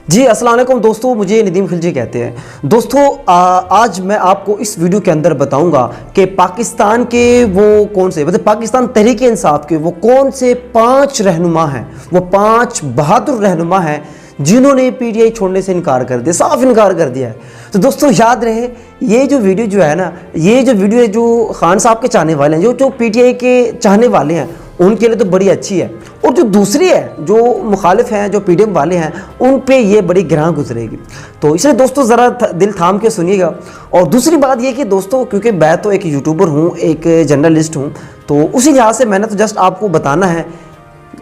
जी अस्सलाम वालेकुम दोस्तों, मुझे नदीम खिलजी कहते हैं। दोस्तों आज मैं आपको इस वीडियो के अंदर बताऊंगा कि पाकिस्तान के वो कौन से मतलब पाकिस्तान तहरीक इंसाफ के वो कौन से 5 रहनुमा हैं, वो 5 बहादुर रहनुमा हैं जिन्होंने पीटीआई छोड़ने से इनकार कर दिया, साफ इनकार कर दिया है। तो दोस्तों याद रहे, ये जो वीडियो जो है ना, ये जो वीडियो है जो खान साहब के चाहने वाले हैं, जो पीटीआई के चाहने वाले हैं उनके लिए तो बड़ी अच्छी है, और जो दूसरी है जो मुखालिफ हैं, जो पीडीएम वाले हैं, उन पे ये बड़ी गिरां गुजरेगी। तो इसलिए दोस्तों ज़रा दिल थाम के सुनिएगा। और दूसरी बात ये कि दोस्तों, क्योंकि मैं तो एक यूट्यूबर हूँ, एक जर्नलिस्ट हूँ, तो उसी लिहाज से मैंने तो जस्ट आपको बताना है।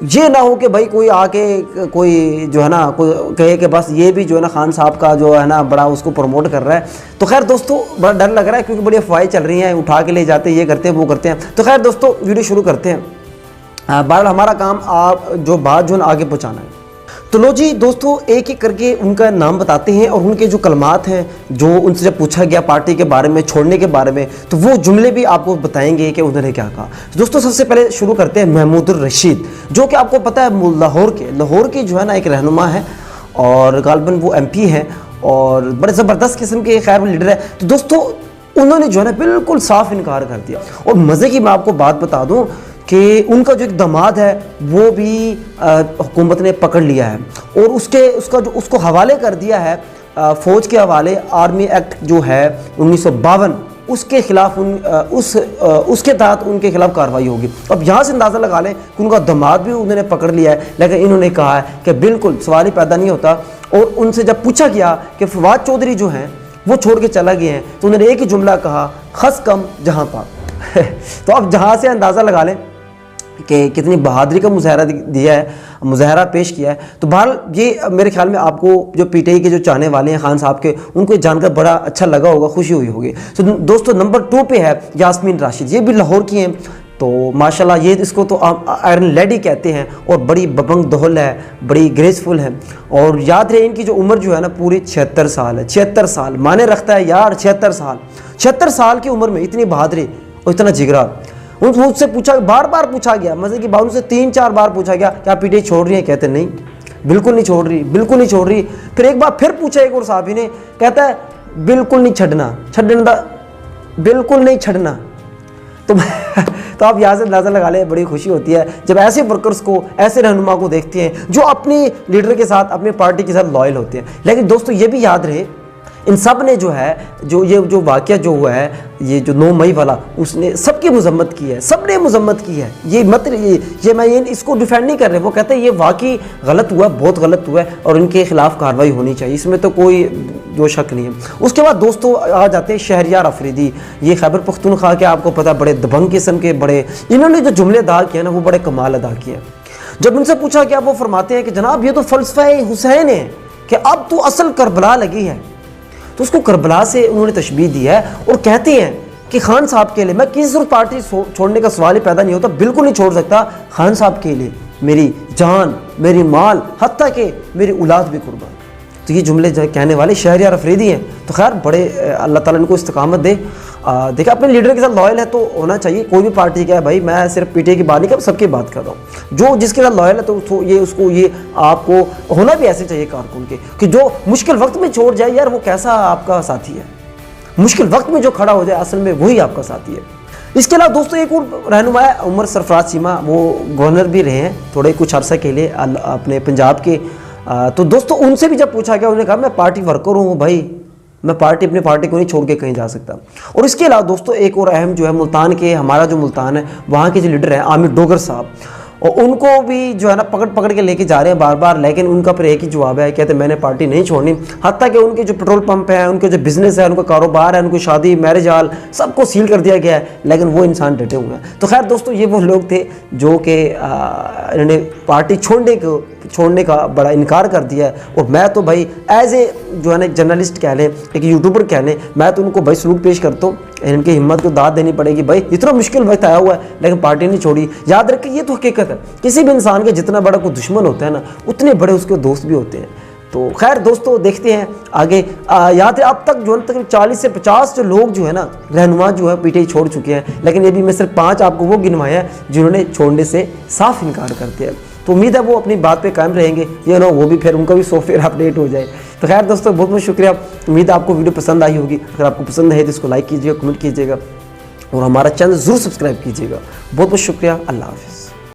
ये ना हो कि भाई कोई आके कोई जो है ना कोई कहे कि बस ये भी जो है ना खान साहब का जो है ना बड़ा उसको प्रमोट कर रहा है। तो खैर दोस्तों, बड़ा डर लग रहा है क्योंकि बड़ी अफवाहें चल रही हैं, उठा के ले जाते हैं, ये करते हैं, वो करते हैं। तो खैर दोस्तों, वीडियो शुरू करते हैं। बहरहाल हमारा काम आप जो बात जो है आगे पहुंचाना है। तो लो जी दोस्तों, एक एक करके उनका नाम बताते हैं और उनके जो कलमात हैं, जो उनसे जब पूछा गया पार्टी के बारे में, छोड़ने के बारे में, तो वो जुमले भी आपको बताएंगे कि उन्होंने क्या कहा। तो दोस्तों सबसे पहले शुरू करते हैं महमूदुर रशीद, जो कि आपको पता है लाहौर के जो है ना एक रहनुमा है, और गालिबन वो MP हैं और बड़े ज़बरदस्त किस्म के खैर वो लीडर है। तो दोस्तों उन्होंने जो है ना बिल्कुल साफ इनकार कर दिया। और मज़े की मैं आपको बात बता दूँ कि उनका जो एक दामाद है वो भी हुकूमत ने पकड़ लिया है, और उसको हवाले कर दिया है फ़ौज के हवाले। आर्मी एक्ट जो है 1952, उसके खिलाफ उसके तहत उनके खिलाफ कार्रवाई होगी। अब यहाँ से अंदाज़ा लगा लें कि उनका दामाद भी उन्होंने पकड़ लिया है, लेकिन इन्होंने कहा है कि बिल्कुल सवाल ही पैदा नहीं होता। और उनसे जब पूछा गया कि फवाद चौधरी जो हैं वो छोड़ के चला गए हैं, तो उन्होंने एक ही जुमला कहा, खस कम जहाँ पाक। तो अब जहाँ से अंदाज़ा लगा लें कि कितनी बहादुरी का मुजाहरा पेश किया है। तो बहरहाल ये मेरे ख्याल में आपको जो पीटीआई के जो चाहने वाले हैं खान साहब के, उनको जानकर बड़ा अच्छा लगा होगा, खुशी हुई होगी। तो दोस्तों नंबर 2 पे है यास्मीन राशिद, ये भी लाहौर की हैं। तो माशाल्लाह ये इसको तो आयरन लेडी कहते हैं, और बड़ी बबंग दोहल है, बड़ी ग्रेसफुल है। और याद रहे इनकी जो उम्र जो है ना पूरी 76 साल है। 76 साल माने रखता है यार, 76 साल की उम्र में इतनी बहादुरी और इतना जिगरा। उनसे पूछा, बार बार पूछा गया, मजे की बात, उनसे 3-4 बार पूछा गया क्या पीटीआई छोड़ रही है? कहते नहीं, बिल्कुल नहीं छोड़ रही, बिल्कुल नहीं छोड़ रही। फिर एक बार फिर पूछा एक और साहबी ने, कहता है बिल्कुल नहीं छड़ना, बिल्कुल नहीं छड़ना। तो आप यहाँ से अंदाज़ा लगा लें, बड़ी खुशी होती है जब ऐसे वर्कर्स को, ऐसे रहनुमा को देखते हैं जो अपनी लीडर के साथ, अपनी पार्टी के साथ लॉयल होते हैं। लेकिन दोस्तों ये भी याद रहे, इन सब ने जो है जो वाक़या जो हुआ है, ये जो 9 मई वाला, उसने सबकी मजम्मत की है, सब ने मजम्मत की है। मैं इसको डिफेंड नहीं कर रहे, वो कहते हैं ये वाकई गलत हुआ, बहुत गलत हुआ है और इनके खिलाफ कार्रवाई होनी चाहिए, इसमें तो कोई जो शक नहीं है। उसके बाद दोस्तों आ जाते हैं शहरयार अफरीदी। ये खैबर पख्तूनख्वा के आपको पता बड़े दबंग किस्म के, बड़े इन्होंने जो जुमले अदा किए ना वो बड़े कमाल अदा किए। जब उनसे पूछा गया, वो फरमाते हैं कि जनाब ये तो फ़लसफ़ा हुसैन है कि अब तो असल करबला लगी है। तो उसको करबला से उन्होंने तशबीह दी है, और कहते हैं कि खान साहब के लिए मैं किसी और पार्टी छोड़ने का सवाल ही पैदा नहीं होता, बिल्कुल नहीं छोड़ सकता। खान साहब के लिए मेरी जान, मेरी माल, हत्ता के मेरी औलाद भी कुर्बान। तो ये जुमले जो कहने वाले शहरयार अफरीदी हैं। तो खैर बड़े अल्लाह ताला इनको इस्तकामत दे। देखिए अपने लीडर के साथ लॉयल है तो होना चाहिए, कोई भी पार्टी का है भाई, मैं सिर्फ पीटीआई की बात नहीं कर, सबकी बात कर रहा हूँ। जो जिसके साथ लॉयल है तो ये आपको होना भी ऐसे चाहिए कारकुन के, कि जो मुश्किल वक्त में छोड़ जाए यार, वो कैसा आपका साथी है। मुश्किल वक्त में जो खड़ा हो जाए असल में वही आपका साथी है। इसके अलावा दोस्तों एक और रहनुमा है उमर सरफराज चीमा, वो गवर्नर भी रहे हैं थोड़े कुछ अरसे के लिए अपने पंजाब के। तो दोस्तों उनसे भी जब पूछा गया, उन्होंने कहा मैं पार्टी वर्कर हूँ भाई, मैं अपनी पार्टी को नहीं छोड़ के कहीं जा सकता। और इसके अलावा दोस्तों एक और अहम जो है मुल्तान के, हमारा जो मुल्तान है वहाँ के जो लीडर हैं आमिर डोगर साहब, और उनको भी जो है ना पकड़ के लेके जा रहे हैं बार बार, लेकिन उनका फिर एक ही जवाब है, कहते मैंने पार्टी नहीं छोड़नी। हत्ता कि उनके जो पेट्रोल पंप है, उनके जो बिजनेस है, उनका कारोबार है, उनकी शादी मैरिज हॉल सबको सील कर दिया गया है, लेकिन वो इंसान डटे हुए हैं। तो खैर दोस्तों ये वो लोग थे जो कि इन्होंने पार्टी छोड़ने का बड़ा इनकार कर दिया है। और मैं तो भाई एज ए जो है ना जर्नलिस्ट कह लें, एक यूट्यूबर कह लें, मैं तो उनको भाई सलूट पेश करता हूँ। इनकी हिम्मत को दाद देनी पड़ेगी भाई, इतना मुश्किल वक्त आया हुआ है लेकिन पार्टी नहीं छोड़ी। याद रखें ये तो हकीकत है, किसी भी इंसान के जितना बड़ा कोई दुश्मन होता है ना, उतने बड़े उसके दोस्त भी होते हैं। तो खैर दोस्तों देखते हैं आगे। याद है अब तक जो है तकरीबन 40 से 50 जो लोग जो है ना रहनुमा जो है पीटीआई छोड़ चुके हैं, लेकिन ये भी मैं सिर्फ 5 आपको वो गिनवाए हैं जिन्होंने छोड़ने से साफ इनकार कर दिया है। तो उम्मीद है वो अपनी बात पे कायम रहेंगे, वो भी फिर उनका भी सॉफ्टवेयर अपडेट हो जाए। तो खैर दोस्तों, बहुत बहुत शुक्रिया। उम्मीद है आपको वीडियो पसंद आई होगी। अगर आपको पसंद है तो इसको लाइक कीजिएगा, कमेंट कीजिएगा और हमारा चैनल ज़रूर सब्सक्राइब कीजिएगा। बहुत बहुत शुक्रिया। अल्लाह हाफ़िज़।